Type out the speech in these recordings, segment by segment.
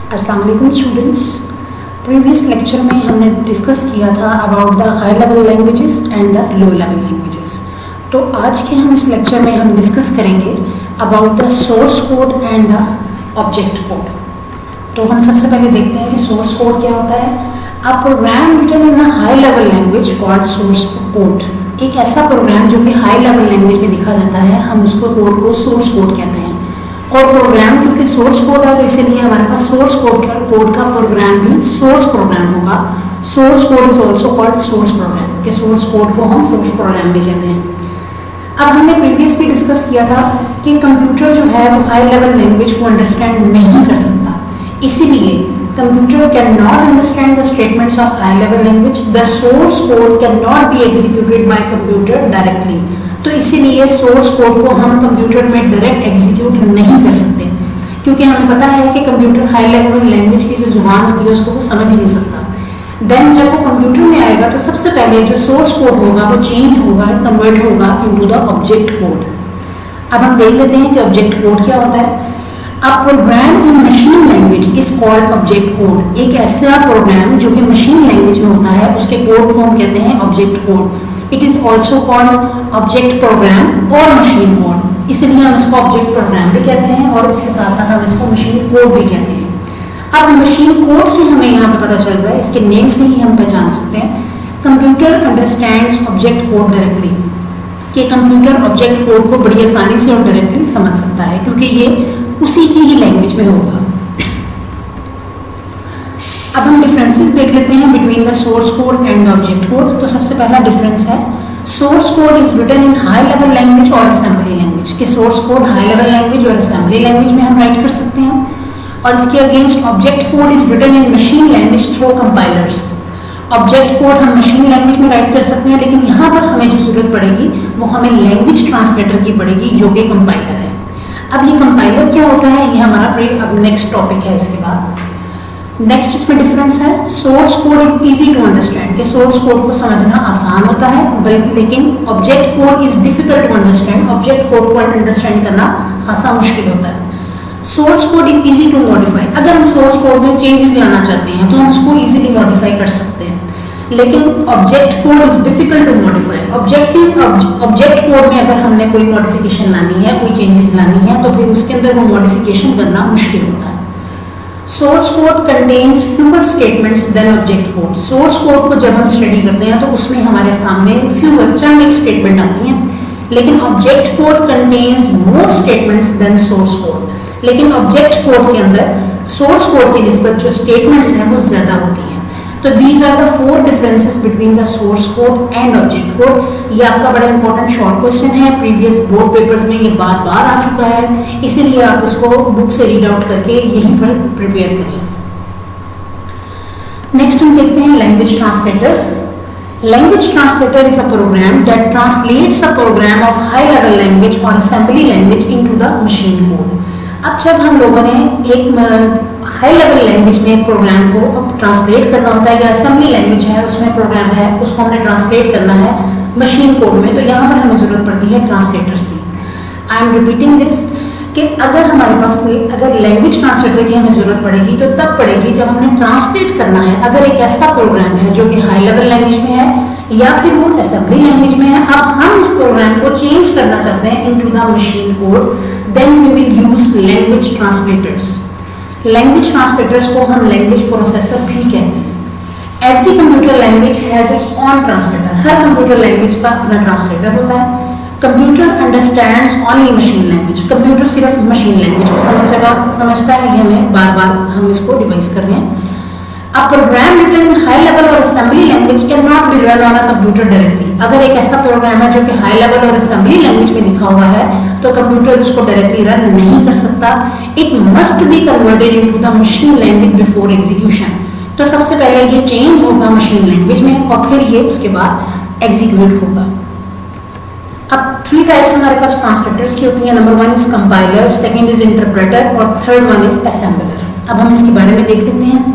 अस्सलाम वालेकुम students. Previous lecture में हमने डिस्कस किया था about the high level languages and the low level languages. तो आज के हम इस लेक्चर में हम डिस्कस करेंगे about the source code and the object code. तो हम सबसे पहले देखते हैं कि सोर्स कोड क्या होता है। A program written in a high level language called source code. एक ऐसा प्रोग्राम जो कि हाई लेवल लैंग्वेज में लिखा जाता है, हम उसको कोड को सोर्स कोड कहते हैं। और प्रोग्राम क्योंकि सोर्स कोड है तो इसीलिए हमारे पास सोर्स कोड का प्रोग्राम भी सोर्स प्रोग्राम होगा। Source code is also called source programme, कि सोर्स कोड को हम सोर्स प्रोग्राम भी कहते हैं। अब हमने प्रीवियस भी डिस्कस किया था कि कंप्यूटर जो है वो हाई लेवल लैंग्वेज को अंडरस्टैंड नहीं कर सकता, इसीलिए computer can not understand the statements of high level language. The source code can not be executed by computer directly. तो इसीलिए सोर्स कोड को हम कंप्यूटर में डायरेक्ट एग्जीक्यूट नहीं कर सकते, क्योंकि हमें पता है कि कंप्यूटर हाई लेवल लैंग्वेज की जो जुबान होती है उसको वो समझ ही नहीं सकता। देन जब वो कंप्यूटर में आएगा तो सबसे पहले जो सोर्स कोड होगा वो चेंज होगा, कन्वर्ट होगा इनटू द ऑब्जेक्ट कोड। अब हम देख लेते हैं कि ऑब्जेक्ट कोड क्या होता है। A program in machine language is called object code. एक ऐसा प्रोग्राम जो कि मशीन लैंग्वेज में होता है उसके कोड को हम कहते हैं object code. It is also called object program और मशीन कोड, इसलिए हम इसको ऑब्जेक्ट प्रोग्राम भी कहते हैं और इसके साथ साथ हम इसको मशीन कोड भी कहते हैं। अब मशीन कोड से हमें यहाँ पे पता चल रहा है, इसके नेम से ही हम पहचान सकते हैं computer understands object code directly, कि कंप्यूटर ऑब्जेक्ट कोड को बड़ी आसानी से और डायरेक्टली समझ सकता है क्योंकि ये उसी की ही लैंग्वेज में होगा। अब हम डिफरेंसेस देख लेते हैं between the source code and the object code. तो सबसे पहला डिफरेंस है source code is written in high level language और असेंबली लैंग्वेज। कि source code high level language और असेंबली लैंग्वेज में हम राइट कर सकते हैं, और इसके against object code is written in machine language through compilers. Object code हम मशीन लैंग्वेज में राइट कर सकते हैं, लेकिन यहाँ पर हमें जो जरूरत पड़ेगी वो हमें लैंग्वेज ट्रांसलेटर की पड़ेगी, जो कि कंपाइलर है। अब ये कंपाइलर क्या होता है, ये हमारा अब नेक्स्ट टॉपिक है। इसके बाद नेक्स्ट इसमें डिफरेंस है source code is easy to understand, कि सोर्स कोड को समझना आसान होता है, लेकिन object code is difficult to understand. Object code को अंडरस्टैंड करना खासा मुश्किल होता है। Source code is easy to modify. अगर हम सोर्स कोड में चेंजेस लाना चाहते हैं तो हम उसको इजीली मॉडिफाई कर सकते हैं, लेकिन object code is difficult to modify. Object code में अगर हमने कोई मॉडिफिकेशन लानी है, कोई चेंजेस लानी है, तो फिर उसके अंदर वो मॉडिफिकेशन करना मुश्किल होता है। Source code contains fewer statements than object code. Source code को जब हम स्टडी करते हैं तो उसमें हमारे सामने फ्यूअर चंद एक स्टेटमेंट आती हैं, लेकिन object code contains more statements than source code. लेकिन ऑब्जेक्ट कोड के अंदर सोर्स कोड की निस्बत जो स्टेटमेंट्स हैं वो ज्यादा होती हैं। तो these are the 4 differences between the source code and object code. ये आपका बड़ा इंपॉर्टेंट शॉर्ट क्वेश्चन है, प्रीवियस बोर्ड पेपर्स में ये बार बार आ चुका है, इसीलिए आप इसको बुक से रीड आउट करके यहीं पर प्रिपेयर कर लें। नेक्स्ट हम देखते हैं language translators. Language translator is a program that translates a program of high level language और assembly language into the machine code. अब जब हम लोगों ने एक हाई लेवल लैंग्वेज में प्रोग्राम को ट्रांसलेट करना होता है, या असेंबली लैंग्वेज है उसमें प्रोग्राम है उसको हमने ट्रांसलेट करना है मशीन कोड में, तो यहाँ पर हमें जरूरत पड़ती है ट्रांसलेटर्स की। आई एम रिपीटिंग दिस कि अगर हमारे पास अगर लैंग्वेज ट्रांसलेटर की हमें जरूरत पड़ेगी तो तब पड़ेगी जब हमने ट्रांसलेट करना है। अगर एक ऐसा प्रोग्राम है जो कि हाई लेवल लैंग्वेज में है या फिर वो असेंबली लैंग्वेज में है, अब हम इस प्रोग्राम को चेंज करना चाहते हैं into the machine code, then we will use language translators. Language translators को हम लैंग्वेज प्रोसेसर भी कहते हैं। Every computer language has its own translator. हर कंप्यूटर लैंग्वेज का अपना ट्रांसलेटर होता है। Computer understands only machine language. Computer सिर्फ मशीन लैंग्वेज को समझता है। ये हमें बार बार हम इसको रिवाइज कर रहे हैं। A program written in high level or assembly language cannot be run on a computer directly. अगर एक ऐसा प्रोग्राम है जो कि हाई लेवल और असेंबली लैंग्वेज में लिखा हुआ है तो कंप्यूटर उसको डायरेक्टली रन नहीं कर सकता। It must be converted into the machine language before execution. तो सबसे पहले ये चेंज होगा मशीन लैंग्वेज में और फिर ये उसके बाद एग्जीक्यूट होगा। अब 3 टाइप्स हमारे पास ट्रांसलेटर्स की होती हैं। Number 1 is compiler, second is interpreter और थर्ड वन इज असेंबलर। अब हम इसके बारे में देख लेते हैं।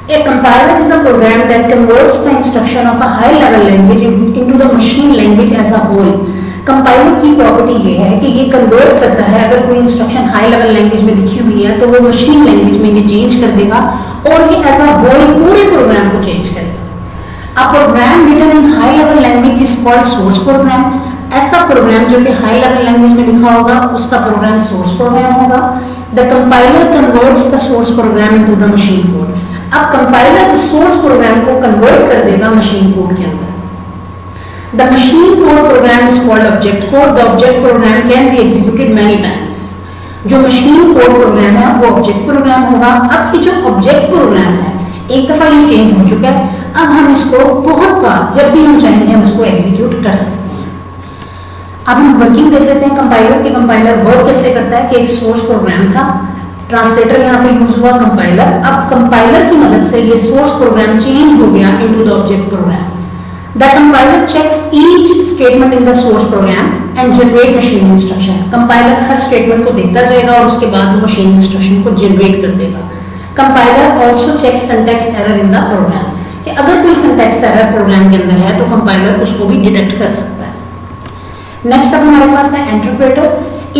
A compiler is a program that converts the instruction of a high level language into the machine language as a whole. Compiler की प्रॉपर्टी ये है कि ये कन्वर्ट करता है, अगर कोई इंस्ट्रक्शन हाई लेवल लैंग्वेज में लिखी हुई है तो वो मशीन लैंग्वेज में ये चेंज कर देगा और ये एज अ होल पूरे प्रोग्राम को चेंज करेगा। A program written in high level language is called source program. ऐसा प्रोग्राम जो कि हाई लेवल लैंग्वेज में लिखा होगा उसका प्रोग्राम सोर्स प्रोग्राम होगा। The compiler converts the source program into the machine code. अब कंपाइलर उस सोर्स प्रोग्राम को कन्वर्ट कर देगा मशीन कोड के अंदर। The machine code program is called object code. The object program can be executed many times. जो machine code programme है वो ऑब्जेक्ट प्रोग्राम होगा। अब ये जो ऑब्जेक्ट प्रोग्राम है एक दफा ये चेंज हो चुका है, अब हम इसको बहुत बार जब भी हम चाहेंगे हम इसको एग्जीक्यूट कर सकते हैं। अब हम वर्किंग देख लेते हैं कंपाइलर की। कंपाइलर वर्क कैसे करता है कि एक सोर्स प्रोग्राम था, ट्रांसलेटर यहाँ पे यूज हुआ कंपाइलर। अब कंपाइलर की मदद से ये सोर्स प्रोग्राम चेंज हो गया into the object program. The compiler checks each statement in the source program and generate machine instruction. Compiler her statement को देखता जाएगा और उसके बाद वो machine instruction को generate कर देगा। Compiler also checks syntax error in the program. कि अगर कोई syntax error program के अंदर है तो compiler उसको भी detect कर सकता है। Next अब हमारे पास है interpreter.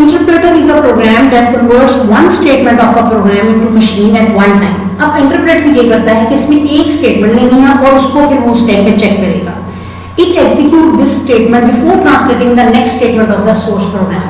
Interpreter is a program that converts one statement of a program into machine at one time. अब interpreter ये करता है कि इसमें एक statement लेनी है और उसको फिर वो उस टाइम पे चेक करेगा। It executes this statement before translating the next statement of the source program.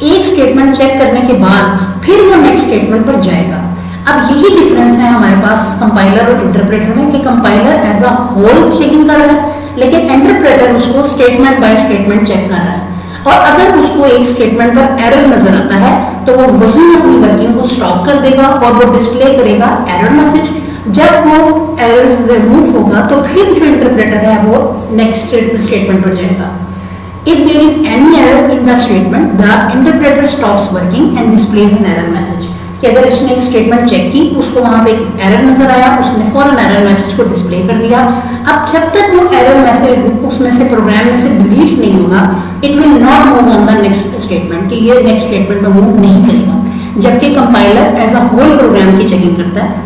एक statement चेक करने के बाद फिर वो next statement पर जाएगा। अब यही डिफरेंस है हमारे पास कंपाइलर और इंटरप्रेटर में कि compiler as a whole checking कर रहा है लेकिन इंटरप्रेटर उसको स्टेटमेंट बाय स्टेटमेंट चेक कर रहा है। और अगर उसको एक स्टेटमेंट पर एरर नजर आता है तो वो वही अपनी वर्किंग को स्टॉप कर देगा और वो डिस्प्ले करेगा एरर मैसेज। जब वो एरर रिमूव होगा तो फिर जो इंटरप्रेटर है वो नेक्स्ट स्टेटमेंट पर जाएगा। If there is any error in the statement the interpreter stops working and displays an error message. कि अगर उसने एक स्टेटमेंट चेक की, उसको वहां पे एक एरर नजर आया, उसने फौरन एरर मैसेज को डिस्प्ले कर दिया। अब जब तक वो एरर मैसेज उसमें से प्रोग्राम में से डिलीट नहीं होगा it will not move on the next statement, कि ये नेक्स्ट स्टेटमेंट में मूव नहीं करेगा, जबकि compiler as a whole program की चेकिंग करता है।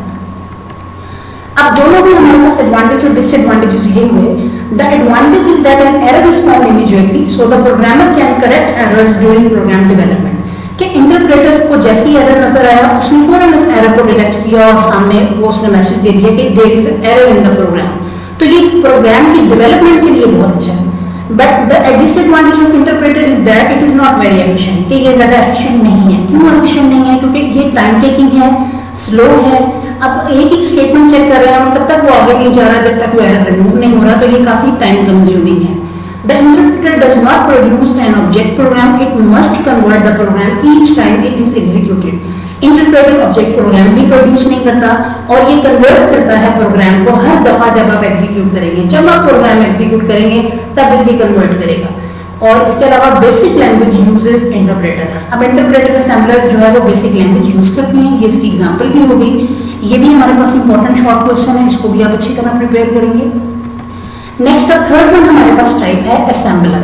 अब दोनों भी हमारे पास एडवांटेज और डिसएडवांटेजेस ये हुए। The advantage is that an error is found immediately so the programmer can correct errors during program development. कि इंटरप्रेटर को जैसे ही एरर नजर आया उसने फौरन इस एरर को डिटेक्ट किया और सामने वो उसने मैसेज दे दिया कि there is error in the program. तो ये प्रोग्राम की डेवलपमेंट के लिए बहुत अच्छा है। But the disadvantage of interpreter is that it is not very efficient, कि ये ज्यादा एफिशिएंट नहीं है। क्यों एफिशिएंट नहीं है? क्योंकि ये टाइम टेकिंग है, स्लो है। अब एक एक स्टेटमेंट चेक कर रहे हैं और तब तक वो आगे नहीं जा रहा जब तक वो एरर रिमूव नहीं हो रहा, तो ये काफी टाइम कंज्यूमिंग है। The interpreter does not produce an object program, it must convert the program each time it is executed. Interpreter object program भी प्रोड्यूस नहीं करता और ये कन्वर्ट करता है प्रोग्राम को हर दफा जब आप एग्जीक्यूट करेंगे। जब आप प्रोग्राम एग्जीक्यूट करेंगे तब ये कन्वर्ट करेगा। और इसके अलावा बेसिक लैंग्वेज यूजेस इंटरप्रेटर। अब इंटरप्रेटर असेंबलर जो है वो बेसिक लैंग्वेज यूज करती हैं, ये इसकी एग्जांपल भी हो गई। ये भी हमारे पास इंपॉर्टेंट शॉर्ट क्वेश्चन है, इसको भी आप अच्छी तरह प्रिपेयर करेंगे। नेक्स्ट अब थर्ड वन हमारे पास टाइप है assembler.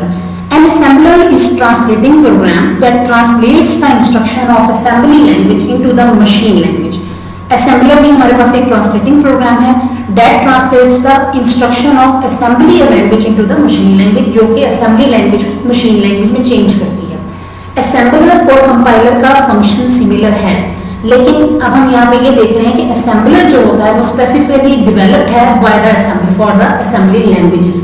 An assembler is translating program that translates the instruction of assembly language into the machine language. Assembler भी हमारे पास एक ट्रांसलेटिंग प्रोग्राम है that translates the instruction of assembly language into the machine language, जो कि assembly language machine language में change करती है। असेंबलर और कंपाइलर का फंक्शन सिमिलर है, लेकिन अब हम यहाँ पे ये देख रहे हैं कि असेंबलर जो होता है वो स्पेसिफिकली डेवलप्ड है by the assembly for the assembly languages.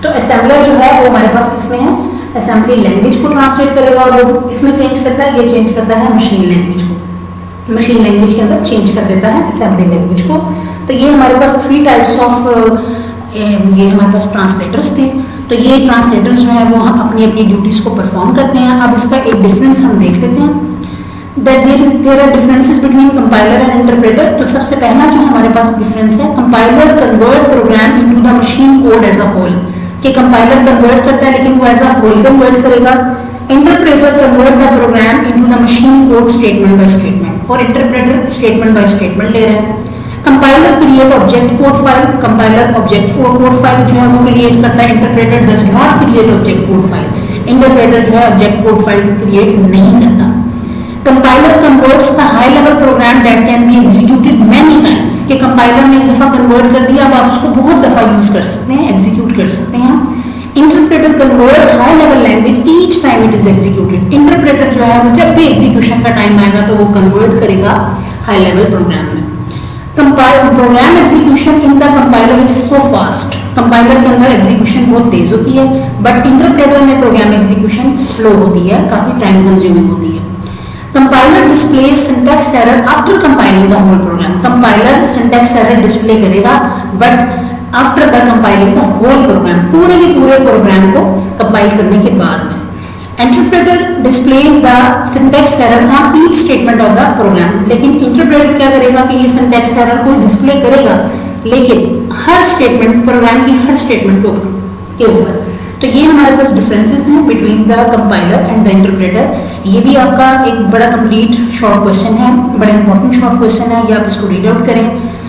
तो असेंबलर जो है वो हमारे पास किसमें है? असेंबली लैंग्वेज को ट्रांसलेट करेगा और वो इसमें चेंज करता है, ये चेंज करता है मशीन लैंग्वेज को, मशीन लैंग्वेज के अंदर चेंज कर देता है असेंबली लैंग्वेज को। तो ये हमारे पास 3 टाइप्स ऑफ ये हमारे पास ट्रांसलेटर्स थे। तो ये ट्रांसलेटर्स जो है वो हम अपनी अपनी ड्यूटीज को परफॉर्म करते हैं। अब इसका एक डिफरेंस हम देख लेते हैं that there are differences between compiler and interpreter। तो सबसे पहला जो हमारे पास डिफरेंस है, compiler convert program into the machine code as a whole, कि कंपाइलर कन्वर्ट करता है लेकिन वो एज अ होल कन्वर्ट करेगा। Interpreter convert the program into the machine code statement by statement, और इंटरप्रेटर स्टेटमेंट बाय स्टेटमेंट ले रहा है। Compiler create object code file, compiler object code file जो है वो क्रिएट करता है। Interpreter does not create object code file, interpreter जो है ऑब्जेक्ट कोड फाइल क्रिएट नहीं करता। Compiler converts the high level program that can be executed many times, कि कंपाइलर ने एक दफा कन्वर्ट कर दिया, अब आप उसको बहुत दफा यूज कर सकते हैं, एग्जीक्यूट कर सकते हैं। Interpreter convert high level language each time it is executed. Interpreter जो है वो जब भी एग्जीक्यूशन का टाइम आएगा तो वो कन्वर्ट करेगा हाई लेवल प्रोग्राम में। Program execution in the compiler is so fast. Compiler के अंदर एग्जीक्यूशन बहुत तेज होती है, बट इंटरप्रेटर में प्रोग्राम एग्जीक्यूशन स्लो होती है, काफी टाइम कंज्यूमिंग होती है। Compiler display syntax error after compiling the whole program. Compiler syntax error display करेगा but after the compiling the whole program, पूरे के पूरे प्रोग्राम को कंपाइल करने के बाद में। Interpreter displays the syntax error on each statement of the program. लेकिन इंटरप्रेटर क्या करेगा कि ये सिंटैक्स एरर को डिस्प्ले करेगा, लेकिन हर स्टेटमेंट, प्रोग्राम की हर स्टेटमेंट के ऊपर। तो ये हमारे पास डिफरेंसेस हैं between the compiler and the interpreter. ये भी आपका एक बड़ा कंप्लीट शॉर्ट क्वेश्चन है, बड़ा इंपॉर्टेंट शॉर्ट क्वेश्चन है। ये आप इसको रीड आउट करें,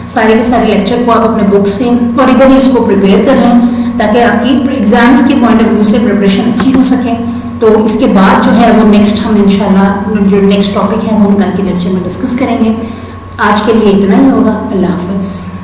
सारे के सारे लेक्चर को आप अपने बुक से और इधर ही इसको प्रिपेयर कर लें, ताकि आपकी एग्जाम्स के पॉइंट ऑफ व्यू से प्रिपरेशन अच्छी हो सके। तो इसके बाद जो है वो नेक्स्ट हम इंशाल्लाह जो नेक्स्ट टॉपिक है वो हम कल के लेक्चर में डिस्कस करेंगे। आज के लिए इतना ही होगा। अल्लाह हाफ़िज़।